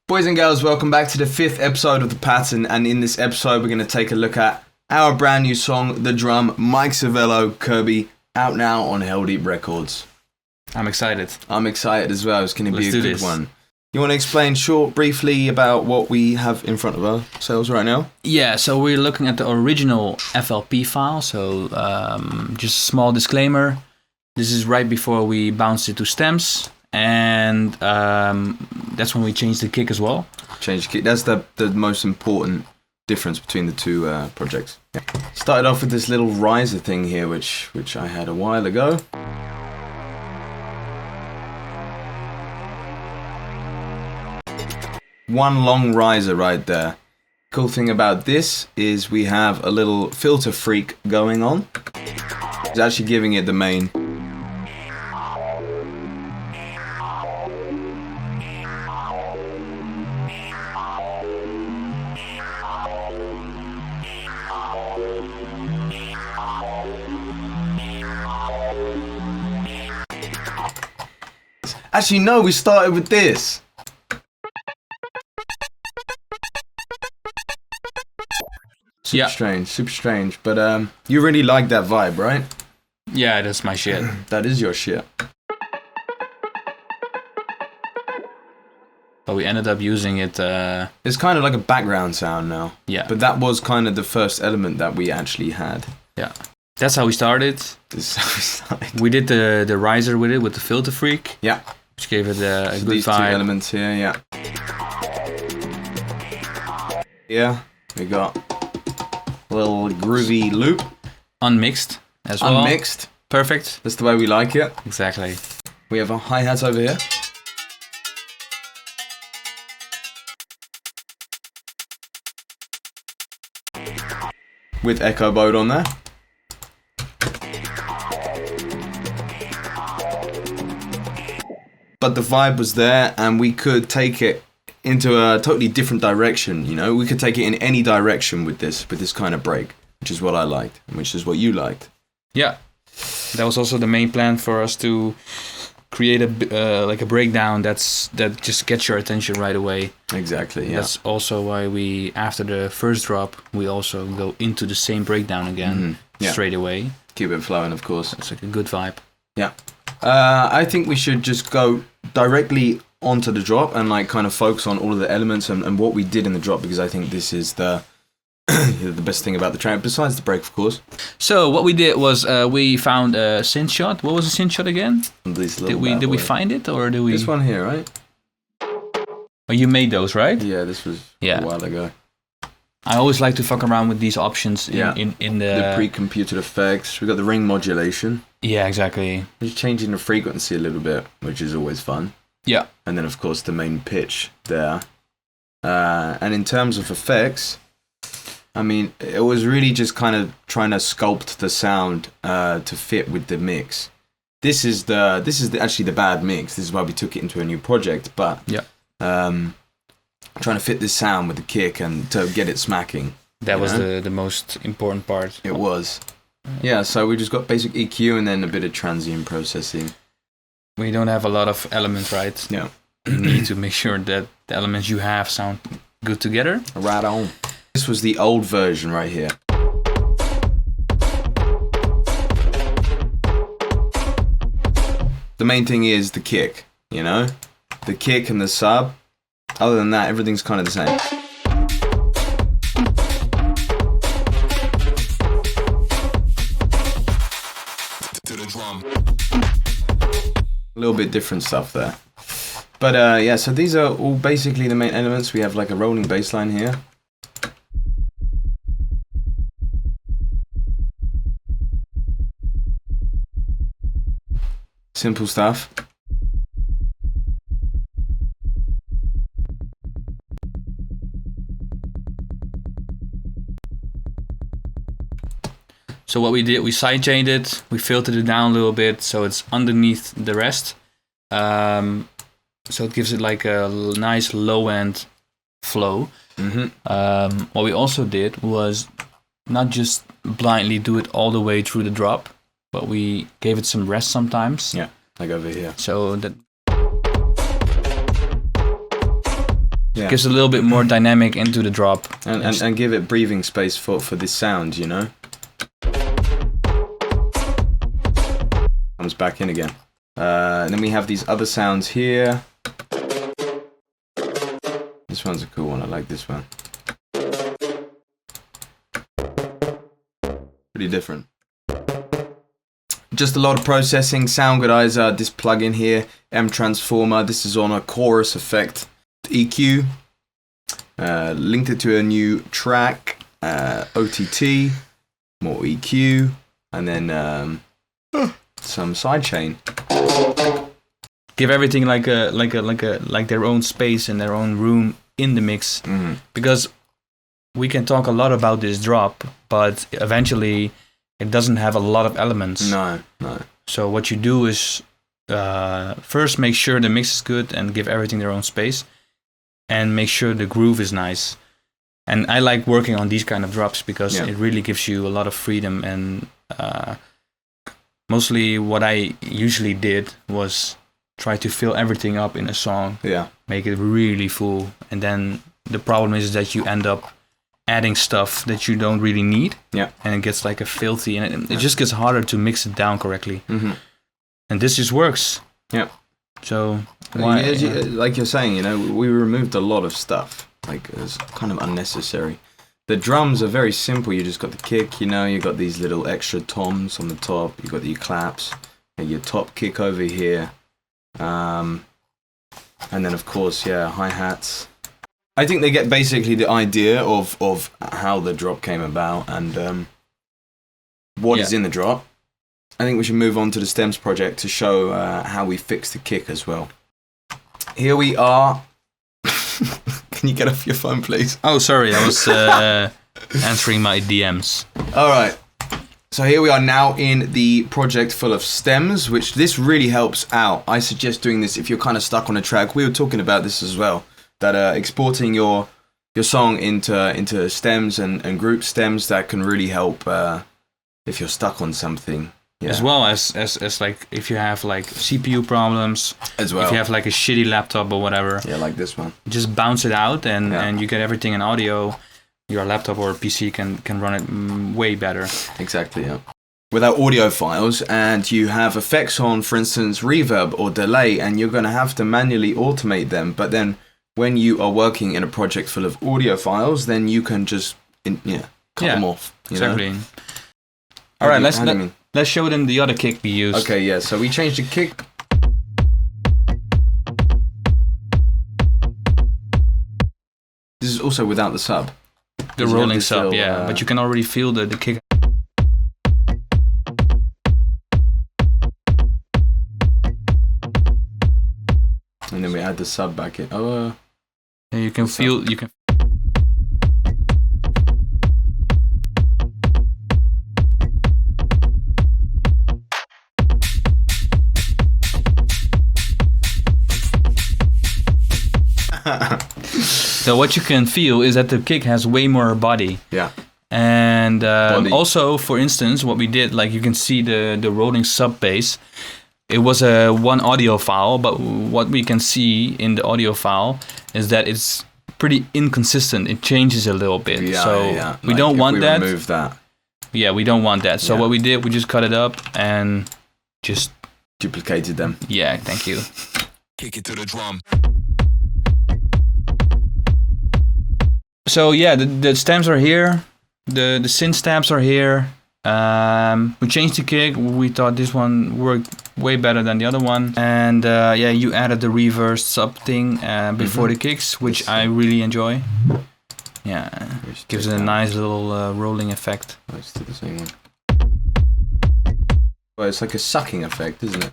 Boys and girls, welcome back to the 5th episode of The Pattern, and in this episode we're going to take a look at our brand new song, The Drum, Mike Cervello, Curbi, out now on Heldeep Records. I'm excited. I'm excited as well, it's going to be a good this. one. You want to explain briefly about what we have in front of ourselves right now? Yeah, so we're looking at the original FLP file, so just a small disclaimer. This is right before we bounced it to stems, and that's when we changed the kick as well. Change the kick, that's the most important difference between the two projects. Yeah. Started off with this little riser thing here, which I had a while ago. One long riser right there. Cool thing about this is we have a little filter freak going on. It's actually giving it the main. Actually, no, we started with this. Super strange. But you really like that vibe, right? Yeah, that's my shit. That is your shit. But we ended up using it. It's kind of like a background sound now. Yeah. But that was kind of the first element that we actually had. Yeah. That's how we started. We did the riser with it, with the filter freak. Yeah. Which gave it a good these vibe. Two elements here, yeah. Yeah, we got a little groovy loop. Unmixed as well. Unmixed. Perfect. That's the way we like it. Exactly. We have a hi-hat over here. With echo mode on there. But the vibe was there, and we could take it into a totally different direction, you know? We could take it in any direction with this kind of break, which is what I liked, and which is what you liked. Yeah. That was also the main plan for us to create a breakdown that just gets your attention right away. Exactly, yeah. That's also why we, after the first drop, we also go into the same breakdown again straight away. Keep it flowing, of course. It's like a good vibe. Yeah. I think we should just go directly onto the drop and like kind of focus on all of the elements and what we did in the drop, because I think this is the best thing about the track, besides the break, of course. So what we did was we found a synth shot. What was the synth shot again? Did we find it, or did we? This one here, right? Oh, you made those, right? Yeah, this was a while ago. I always like to fuck around with these options in the pre-computed effects. We got the ring modulation. Yeah, exactly. Just changing the frequency a little bit, which is always fun. Yeah. And then, of course, the main pitch there. And in terms of effects, I mean, it was really just kind of trying to sculpt the sound to fit with the mix. This is actually the bad mix. This is why we took it into a new project. But trying to fit this sound with the kick and to get it smacking. That was the most important part. It was. Yeah, so we just got basic EQ and then a bit of transient processing. We don't have a lot of elements, right? Yeah. You need to make sure that the elements you have sound good together. Right on. This was the old version right here. The main thing is the kick, you know? The kick and the sub. Other than that, everything's kind of the same. A little bit different stuff there. But yeah, so these are all basically the main elements. We have like a rolling bass line here. Simple stuff. So what we did, we sidechained it, we filtered it down a little bit so it's underneath the rest. So it gives it like a nice low end flow. Mm-hmm. What we also did was not just blindly do it all the way through the drop. but we gave it some rest sometimes. Yeah, like over here. So that gives a little bit more dynamic into the drop. And give it breathing space for this sound, you know? Comes back in again. And then we have these other sounds here. This one's a cool one. I like this one. Pretty different. Just a lot of processing. Soundgoodizer, this plugin here, M Transformer. This is on a chorus effect. EQ. Linked it to a new track. OTT. More EQ. And then some sidechain. Give everything like their own space and their own room in the mix, because we can talk a lot about this drop, but eventually it doesn't have a lot of elements. No. So what you do is first make sure the mix is good and give everything their own space, and make sure the groove is nice. And I like working on these kind of drops because it really gives you a lot of freedom. And mostly what I usually did was try to fill everything up in a song. Yeah. Make it really full. And then the problem is that you end up adding stuff that you don't really need. Yeah. And it gets like a filthy, and it just gets harder to mix it down correctly. Mm-hmm. And this just works. Yeah. So why? Like you're saying, you know, we removed a lot of stuff. Like it's kind of unnecessary. The drums are very simple. You just got the kick, you know, you got these little extra toms on the top. You got your claps, and your top kick over here. And then of course, hi-hats. I think they get basically the idea of how the drop came about and what is in the drop. I think we should move on to the stems project to show how we fix the kick as well. Here we are. Can you get off your phone, please? Oh, sorry, I was answering my DMs. All right. So here we are now in the project full of stems, which this really helps out. I suggest doing this if you're kind of stuck on a track. We were talking about this as well, that exporting your song into stems and group stems, that can really help if you're stuck on something. Yeah. As well as like if you have like CPU problems, as well. If you have like a shitty laptop or whatever. Yeah, like this one. Just bounce it out and you get everything in audio. Your laptop or PC can run it way better. Exactly, yeah. Without audio files, and you have effects on, for instance, reverb or delay, and you're going to have to manually automate them. But then when you are working in a project full of audio files, then you can just cut them off. Exactly. Know? All right, let's show them the other kick we used. Okay, yeah. So we changed the kick. This is also without the sub. The rolling sub, but you can already feel the kick. And then we add the sub back in. You can feel. You can. So what you can feel is that the kick has way more body. Yeah. And also, for instance, what we did, like you can see the rolling sub bass. It was a one audio file, but what we can see in the audio file is that it's pretty inconsistent. It changes a little bit. Yeah, we don't want that. Remove that. Yeah, we don't want that. So what we did, we just cut it up and just duplicated them. Yeah, thank you. Kick it to the drum. So yeah, the stems are here, the synth stabs are here. We changed the kick. We thought this one worked way better than the other one, and you added the reverse sub thing before the kicks, which I really enjoy. Yeah, gives it a nice little rolling effect. Let's do the same one. Well, it's like a sucking effect, isn't it?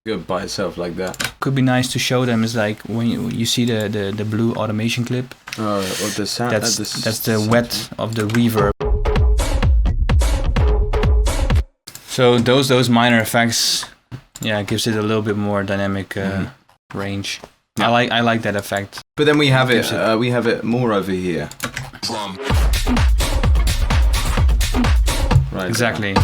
Good by itself like that. Could be nice to show them is like when you see the blue automation clip. Or the sound. That's the wet of the reverb. So those minor effects, gives it a little bit more dynamic range. Yeah. I like that effect. But then we have it more over here. Drum. Right. Exactly.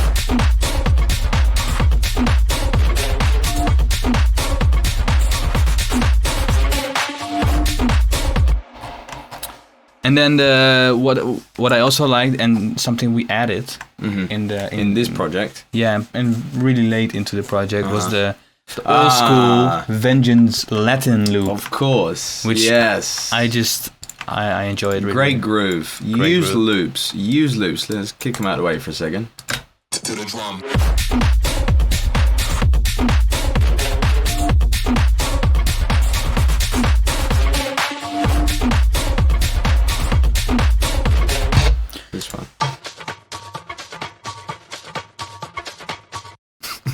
And then what I also liked, and something we added in this project. Yeah, and really late into the project was the old school Vengeance Latin loop. Of course. Which yes. I enjoy it really. Great groove. Use loops. Let's kick them out of the way for a second. To the drum. This one.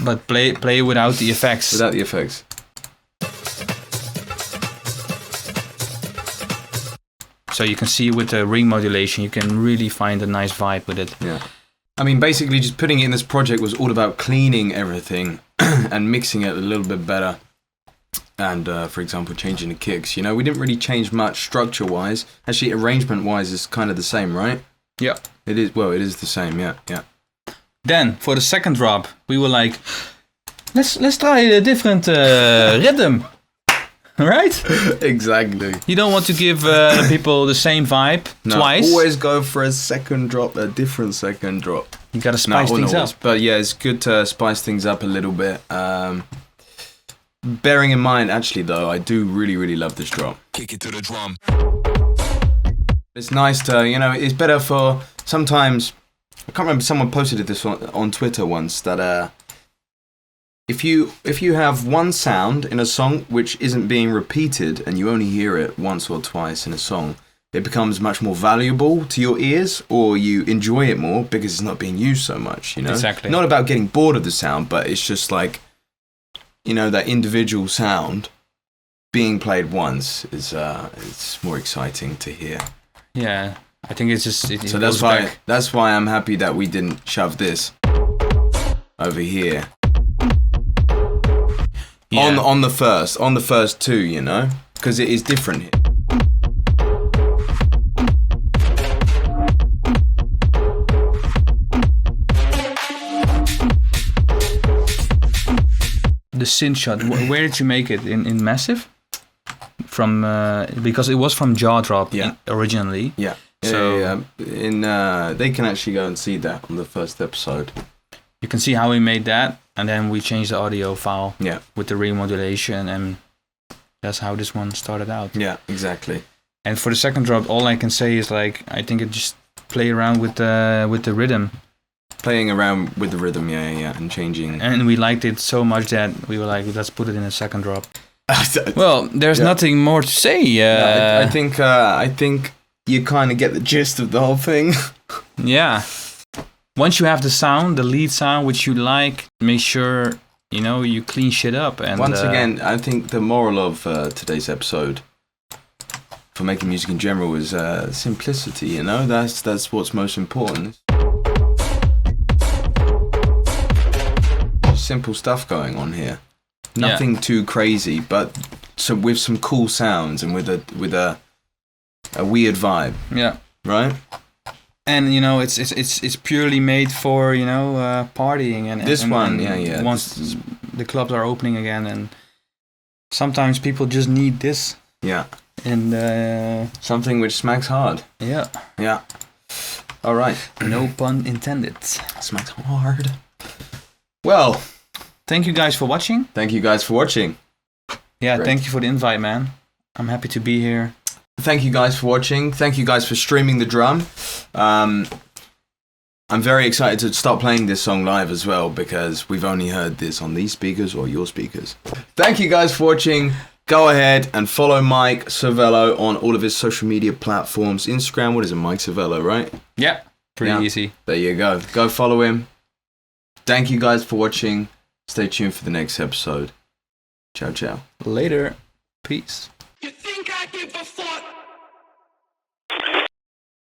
But play without the effects. Without the effects. So you can see with the ring modulation, you can really find a nice vibe with it. Yeah. I mean, basically, just putting it in this project was all about cleaning everything and mixing it a little bit better. And, for example, changing the kicks. You know, we didn't really change much structure-wise. Actually, arrangement-wise, it's kind of the same, right? Yeah. It is. Well, it is the same. Yeah. Then for the second drop, we were like, let's try a different rhythm. Right? Exactly. You don't want to give people the same vibe twice. Always go for a second drop, a different second drop. You gotta spice things up. But yeah, it's good to spice things up a little bit. Bearing in mind, actually, though, I do really, really love this drop. Kick it to the drum. It's nice to, it's better for sometimes. I can't remember, someone posted this on Twitter once that if you have one sound in a song which isn't being repeated and you only hear it once or twice in a song, it becomes much more valuable to your ears, or you enjoy it more because it's not being used so much, Exactly. Not about getting bored of the sound, but it's just like, that individual sound being played once is it's more exciting to hear. Yeah, I think it's just... So that's why I'm happy that we didn't shove this over here. Yeah. On the first two, because it is different here. The synth shot, where did you make it? In Massive? From because it was from Jaw Drop originally. Yeah. So they can actually go and see that on the first episode. You can see how we made that, and then we changed the audio file with the remodulation, and that's how this one started out. Yeah, exactly. And for the second drop, all I can say is I think it just play around with the rhythm. Playing around with the rhythm, and changing. And we liked it so much that we were like, let's put it in a second drop. Well, there's nothing more to say. I think you kind of get the gist of the whole thing. Yeah. Once you have the sound, the lead sound, which you like, make sure, you clean shit up. And once again, I think the moral of today's episode for making music in general is simplicity, That's what's most important. Simple stuff going on here. Nothing too crazy, but with some cool sounds and with a weird vibe. Yeah. Right? And it's purely made for partying and this and one, Once the clubs are opening again, and sometimes people just need this. Yeah. And something which smacks hard. Yeah. Yeah. All right. No pun intended. Smacks hard. Well, thank you guys for watching. Yeah, Great. Thank you for the invite, man. I'm happy to be here. Thank you guys for watching. Thank you guys for streaming the drum. I'm very excited to start playing this song live as well, because we've only heard this on these speakers or your speakers. Thank you guys for watching. Go ahead and follow Mike Cervello on all of his social media platforms. Instagram, what is it? Mike Cervello, right? Yeah, pretty easy. There you go. Go follow him. Thank you guys for watching. Stay tuned for the next episode. Ciao, ciao. Later. Peace. You think